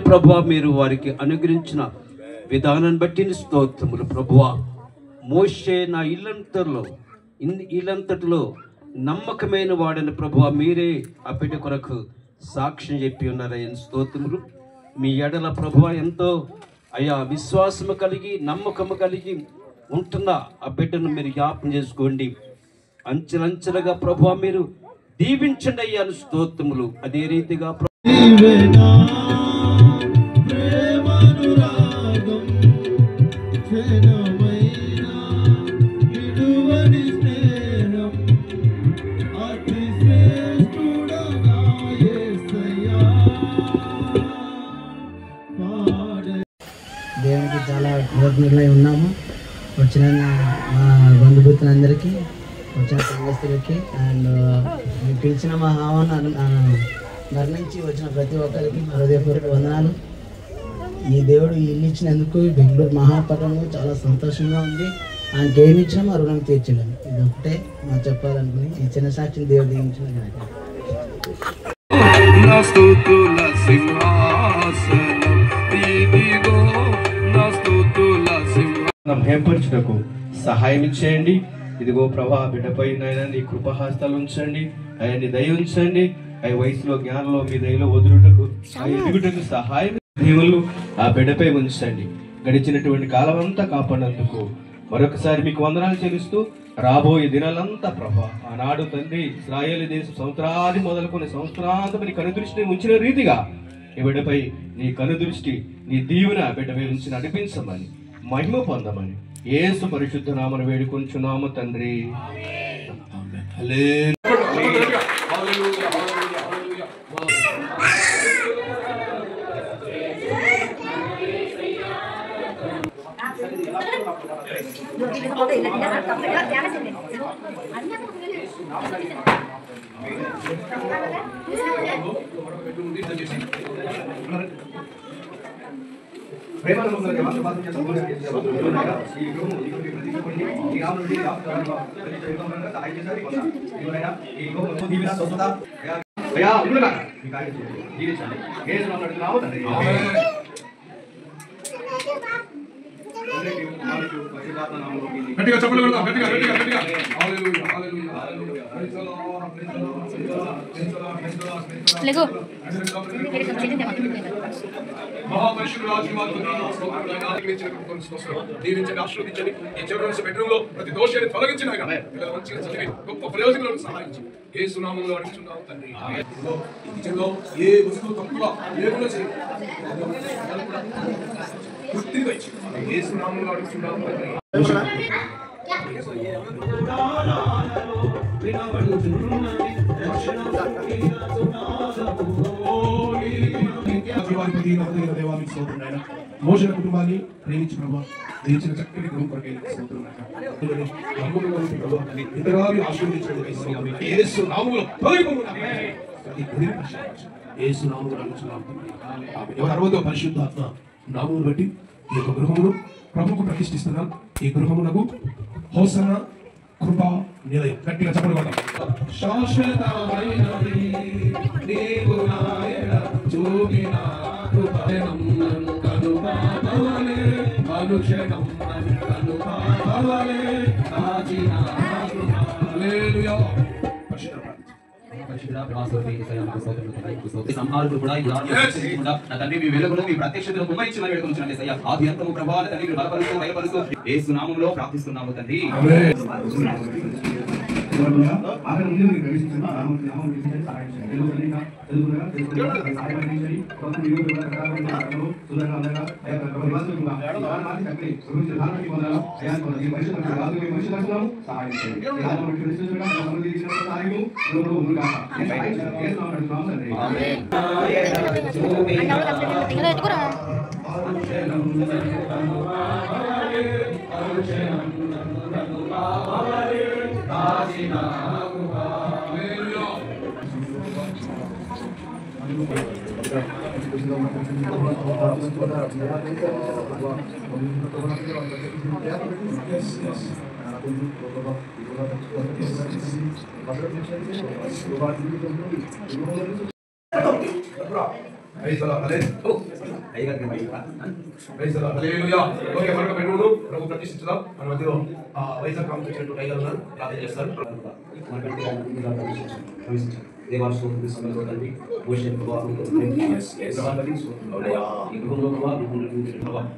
ప్రభువా మీరు వారికి అనుగ్రహించిన విధానాన్ని బట్టి స్తోత్రములు ప్రభువా. మోషే నా ఇల్లంతటిలో నమ్మకమైన వాడని ప్రభువా మీరే ఆ బిడ్డ కొరకు సాక్ష్యం చెప్పి ఉన్నారయ్యా. స్తోత్రములు. మీ ఎడల ప్రభువా ఎంతో అయ్యా విశ్వాసము కలిగి నమ్మకము కలిగి ఉంటున్న ఆ బిడ్డను మీరు జ్ఞాపకం చేసుకోండి. అంచెలంచెలుగా ప్రభువా మీరు దీవించండి అయ్యా. స్తోత్రములు. అదే రీతిగా దేవునికి చాలా కృతజ్ఞులై ఉన్నాము. వచ్చిన మా బంధుమిత్రులందరికీ, వచ్చిన సంఘస్థులకి అండ్ పిలిచిన మా ఆహ్వానాన్ని మరణించి వచ్చిన ప్రతి ఒక్కరికి హృదయపూర్వక వందనాలు. ఈ దేవుడు ఇల్లు ఇచ్చినందుకు బెంగళూరు మహాపట్నంలో చాలా సంతోషంగా ఉంది. ఆయనకి ఏమి ఇచ్చినా మా రుణం తీర్చలేము. ఇది ఒకటే మా చెప్పాలనుకుని ఈ చిన్న సాక్షిని దేవుడు దీవించిన భయపరచుటకు సహాయం చేయండి. ఇదిగో ప్రభా బిడ్డపై నాయన నీ కృపహాస్తాలు ఉంచండి. ఆయన నీ దయ ఉంచండి. ఆయన వయసులో జ్ఞానంలో మీ దయలో వదులుటకు ఎదుగుటకు సహాయం దేవుళ్ళు ఆ బిడ్డపై ఉంచండి. గడిచినటువంటి కాలం అంతా కాపాడినందుకు మరొకసారి మీకు వందనాలు చెల్లిస్తూ రాబోయే దినాలంతా ప్రభా ఆనాడు తండ్రి ఇశ్రాయేలు దేశం సంవత్సరాది మొదలుకొని సంవత్సరాంతం నీ కనుదృష్టిని ఉంచిన రీతిగా ఈ బిడ్డపై నీ కనుదృష్టి నీ దీవెన బిడ్డపై ఉంచి నడిపించమని మహిమ పొందమని యేసు పరిశుద్ధ నామమున వేడుకొంచున్నాము తండ్రి. గట్టిగా చెప్పలు కొడదాం. గట్టిగా గట్టిగా గట్టిగా హల్లెలూయా హల్లెలూయా హల్లెలూయా. లెగో మహాపరిశుద్ధుడు దీవించండి, ఆశీర్వదించండి. ఈ చిల్డ్రన్స్ బెడ్రూమ్ లో ప్రతి దోషాన్ని తొలగించిన పిల్లలు మంచిగా చదివి గొప్ప ప్రయోజనాలకు సహాయించి యేసు నామములో అడుగుచున్నాము తండ్రి. ఈ కిచెన్లో ఏ వస్తువు తక్కువ లేకుండా చేయండి. పూర్తిగా ఇచ్చి యేసు నామములో అడుగుచున్నాము తండ్రి. మోషే కుటుంబాన్ని ప్రేమించి ప్రభావ ప్రేమించిన చక్కటి గృహం కొరకే ఇతరాలు ఆశీర్వదించండి. యేసు నామములో ఎవరు అరవదో పరిశుద్ధాత్మ నామమును బట్టి ఈ యొక్క గృహమును ప్రభువుకు ప్రతిష్ఠిస్తున్నాం. ఈ గృహమునకు హోసన్న కృపా నిలయం గట్టిగా చెప్పడం వల్ల శాశ్వతమైనది నీవు నాయన చూపిన కృపణం కనుపాపవలే అనుక్షణం కనుపాపవలే ఆచిన హల్లెలూయా. సంహారుడు కూడా నా తండ్రి మీ వెలుగులో మీ ప్రత్యక్షతను కుమరించిన వేడుకొంచున్నాను యేసయ్యా. ఆది అంతము ప్రభావాల తండ్రి బలపరుస్తూ బయపరుస్తూ యేసు నామములో ప్రార్థిస్తున్నాము తండ్రి. Praise the Lord. Praise the Lord. Hallelujah. Okay, మరొక బెడ్రూమ్ ప్రభు ప్రతిష్ఠించుదాం. మన మధ్యలో వైజాగ్ కాంతి వచ్చినట్టు టైగర్ ఉన్నారు, ప్రార్థన చేస్తారు. దేవాల స్తోత్రం సమయంలో తండ్రి భూషణ్ ప్రభావం ఈ గృహంలో ప్రభావం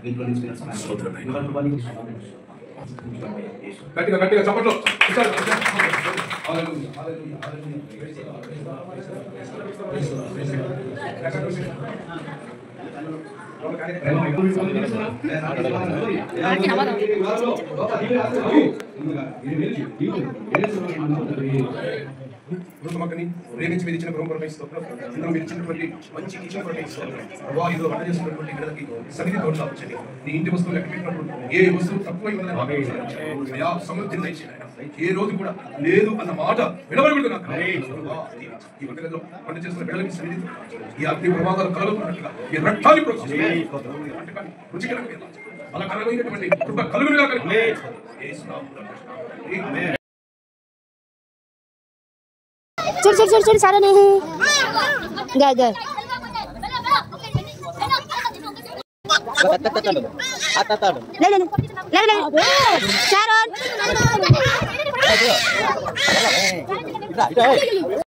ఇంట్లో నుంచి గట్టిగా గట్టిగా చప్పట్లు. మృతమక్కని ప్రేమించి మీరు ఇచ్చిన గృహం కొరకైస్తాం. ఇందులో మీరు ఇచ్చినటువంటి మంచి కిచెన్ కొరకైస్తాం. ప్రభావ ఇందులో వంట చేస్తున్నటువంటి బిడ్డలకి సన్నిధి తోడుగా ఉంచండి. నీ ఇంటి వస్తువులు లెక్క పెట్టినప్పుడు ఏ వస్తువు తక్కువై ఉందని సమృద్ధిని దయచేయండి. ఏ రోజు కూడా లేదు అన్న మాట వినబడకూడదు. నాకు ఈ వంటగదిలో వంట చేస్తున్న బిడ్డలకి సన్నిధి, ఈ అగ్ని ప్రమాదాలు కలుగుతున్నట్టుగా ఈ రక్తాన్ని రుచికరంగా అలా కలగైనటువంటి కృప కలుగునుగా కలిగి छोड़ सारा नहीं गए ले ले